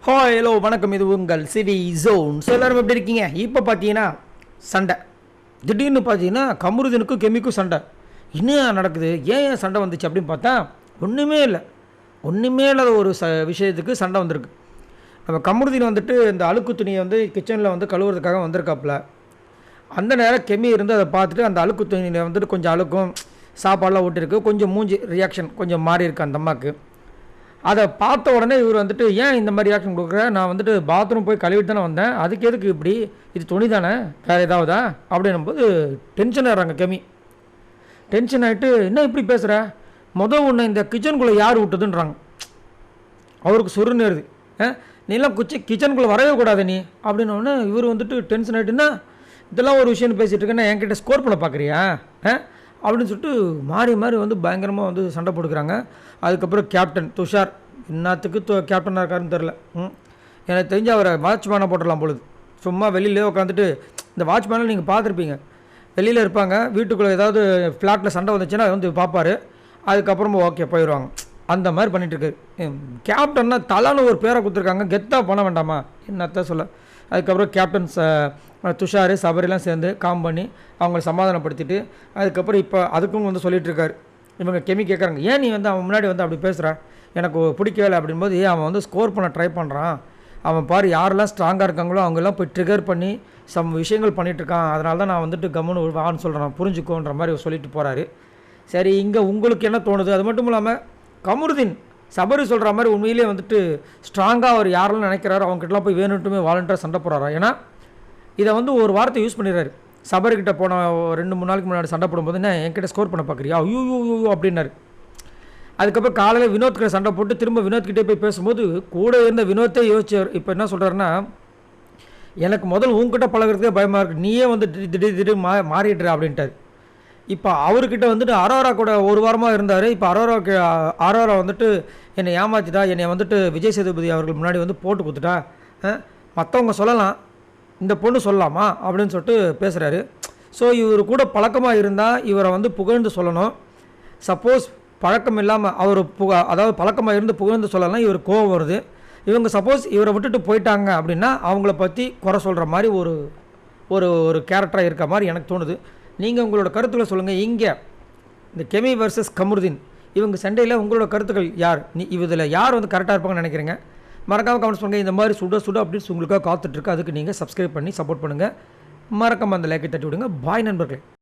Hi hello வணக்கம், இது உங்கள் சிவி ஜோன். ஸோ எல்லோரும் எப்படி இருக்கீங்க? இப்போ பார்த்தீங்கன்னா சண்டை, திடீர்னு பார்த்தீங்கன்னா கமருதீனுக்கும் கெமிக்கும் சண்டை. இன்னும் நடக்குது, ஏன் சண்டை வந்துச்சு அப்படின்னு பார்த்தா ஒன்றுமே இல்லாத ஒரு விஷயத்துக்கு சண்டை வந்திருக்கு. நம்ம கமருதீன் வந்துட்டு இந்த அழுக்கு துணியை வந்து கிச்சனில் வந்து கழுவுறதுக்காக வந்திருக்காப்புல. அந்த நேரம் கெமி இருந்து அதை பார்த்துட்டு அந்த அழுக்கு துணியில் வந்துட்டு கொஞ்சம் அழுக்கும் சாப்பாடெலாம் ஓட்டிருக்கு, கொஞ்சம் மூஞ்சி ரியாக்ஷன் கொஞ்சம் மாறி இருக்கு அந்த அம்மாவுக்கு. அதை பார்த்த உடனே இவர் வந்துட்டு ஏன் இந்த மாதிரி ரியாக்ஷன் கொடுக்குற, நான் வந்துட்டு பாத்ரூம் போய் கழுவிட்டு தானே வந்தேன், அதுக்கு எதுக்கு இப்படி, இது துணி தானே வேறு ஏதாவதா அப்படின்னும்போது டென்ஷன் ஆகிறாங்க கெமி. டென்ஷன் ஆகிட்டு என்ன இப்படி பேசுகிற, ஒன்று இந்த கிச்சனுக்குள்ளே யார் விட்டதுன்றாங்க. அவருக்கு சுருன்னுருது, நீலாம் கிச்சனுக்குள்ளே வரவே கூடாது நீ அப்படின்னோடனே இவர் வந்துட்டு டென்ஷன் ஆகிட்டுன்னா இதெல்லாம் ஒரு விஷயம்னு பேசிகிட்டு இருக்கேன்னா என்கிட்ட ஸ்கோர் பண்ண பார்க்குறியா அப்படின்னு சொல்லிட்டு மாறி வந்து பயங்கரமாக வந்து சண்டை போட்டுக்கிறாங்க. அதுக்கப்புறம் கேப்டன் துஷார் இன்னத்துக்கு கேப்டனாக இருக்காருன்னு தெரில. எனக்கு தெரிஞ்சு அவரை வாட்ச்மேனாக போட்டுடலாம் பொழுது. சும்மா வெளியிலே உட்காந்துட்டு, இந்த வாட்ச்மேனில் நீங்கள் பார்த்துருப்பீங்க, வெளியில் இருப்பாங்க, வீட்டுக்குள்ளே ஏதாவது ஃப்ளாட்டில் சண்டை வந்துச்சுன்னா வந்து பார்ப்பார், அதுக்கப்புறமா ஓகே போயிடுவாங்க. அந்த மாதிரி பண்ணிகிட்ருக்கு. கேப்டன்னா தலான்னு ஒரு பேரை கொடுத்துருக்காங்க, கெத்தாக பண்ண வேண்டாமா என்னத்தான் சொல்ல. அதுக்கப்புறம் கேப்டன்ஸ் துஷார் சபரிலாம் சேர்ந்து காம் பண்ணி அவங்கள சமாதானப்படுத்திட்டு அதுக்கப்புறம் இப்போ அதுக்கும் வந்து சொல்லிகிட்டு இருக்காரு. இவங்க கெமி கேட்குறாங்க, ஏன் நீ வந்து அவன் முன்னாடி வந்து அப்படி பேசுகிற, எனக்கு பிடிக்கவே இல்லை அப்படின்போது, அவன் வந்து ஸ்கோர் பண்ண ட்ரை பண்ணுறான், அவன் பாரு யாரெல்லாம் ஸ்ட்ராங்காக இருக்காங்களோ அவங்கெல்லாம் போய் ட்ரிகர் பண்ணி சம் விஷயங்கள் பண்ணிகிட்ருக்கான், அதனால தான் நான் வந்துட்டு கம்முன்னு வான்னு சொல்கிறேன், புரிஞ்சுக்கோன்ற மாதிரி சொல்லிட்டு போகிறாரு. சரி, இங்கே உங்களுக்கு என்ன தோணுது? அது மட்டும் இல்லாமல் கமருதீன் சபரி சொல்கிற மாதிரி உண்மையிலே வந்துட்டு ஸ்ட்ராங்காக அவர் யாரெல்லாம் நினைக்கிறாரோ அவங்ககிட்டலாம் போய் வேணுட்டுமே வாலண்டியராக சண்டை போடுறாரா? ஏன்னா இதை வந்து ஒரு வார்த்தை யூஸ் பண்ணிடுறாரு. சபரிக்கிட்ட போன 2-3 நாளைக்கு முன்னாடி சண்டை போடும்போது என்ன என்கிட்ட ஸ்கோர் பண்ண பார்க்குறியா ஐயோ அப்படின்னாரு. அதுக்கப்புறம் காலையில் வினோத்கிட்ட சண்டை போட்டு திரும்ப வினோத்கிட்டே போய் பேசும்போது கூட இருந்த வினோத்தே யோசிச்சார். இப்போ என்ன சொல்கிறாருன்னா, எனக்கு முதல் உங்ககிட்ட பழகிறதுக்கே பயமாக இருக்குது, நீயே வந்து திடீர் மாறிடுற அப்படின்ட்டார். இப்போ அவர்கிட்ட வந்துட்டு அரோரா கூட ஒரு வாரமாக இருந்தார். இப்போ அரோரா வந்துட்டு என்னை ஏமாற்றிட்டா, என்னை வந்துட்டு விஜய் சேதுபதி அவர்கள் முன்னாடி வந்து போட்டு கொடுத்துட்டா, மற்றவங்க சொல்லலாம், இந்த பொண்ணு சொல்லலாமா அப்படின்னு சொல்லிட்டு பேசுகிறாரு. ஸோ இவர் கூட பழக்கமாக இருந்தால் இவரை வந்து புகழ்ந்து சொல்லணும். சப்போஸ் பழக்கம் இல்லாமல் அவர் அதாவது பழக்கமாக இருந்து புகழ்ந்து சொல்லலாம், இவர் கோவம் வருது. இவங்க சப்போஸ் இவரை விட்டுட்டு போயிட்டாங்க அப்படின்னா அவங்கள பற்றி குறை சொல்கிற மாதிரி ஒரு ஒரு ஒரு கேரக்டராக இருக்க மாதிரி எனக்கு தோணுது. நீங்கள் உங்களோட கருத்துக்களை சொல்லுங்கள். இங்கே இந்த கெமி வர்சஸ் கமருதீன் இவங்க சண்டையில் உங்களோட கருத்துக்கள் யார், இதில் யார் வந்து கரெக்டாக இருப்பாங்கன்னு நினைக்கிறீங்க? மறக்காமல் கமெண்ட்ஸ் பண்ணுங்கள். இந்த மாதிரி சுட அப்படின்னு உங்களுக்காக காத்துட்ருக்கு, அதுக்கு நீங்கள் சப்ஸ்கிரைப் பண்ணி சப்போர்ட் பண்ணுங்கள். மறக்காமல் அந்த லைக்கை தட்டி விடுங்க. பாய் நண்பர்களே.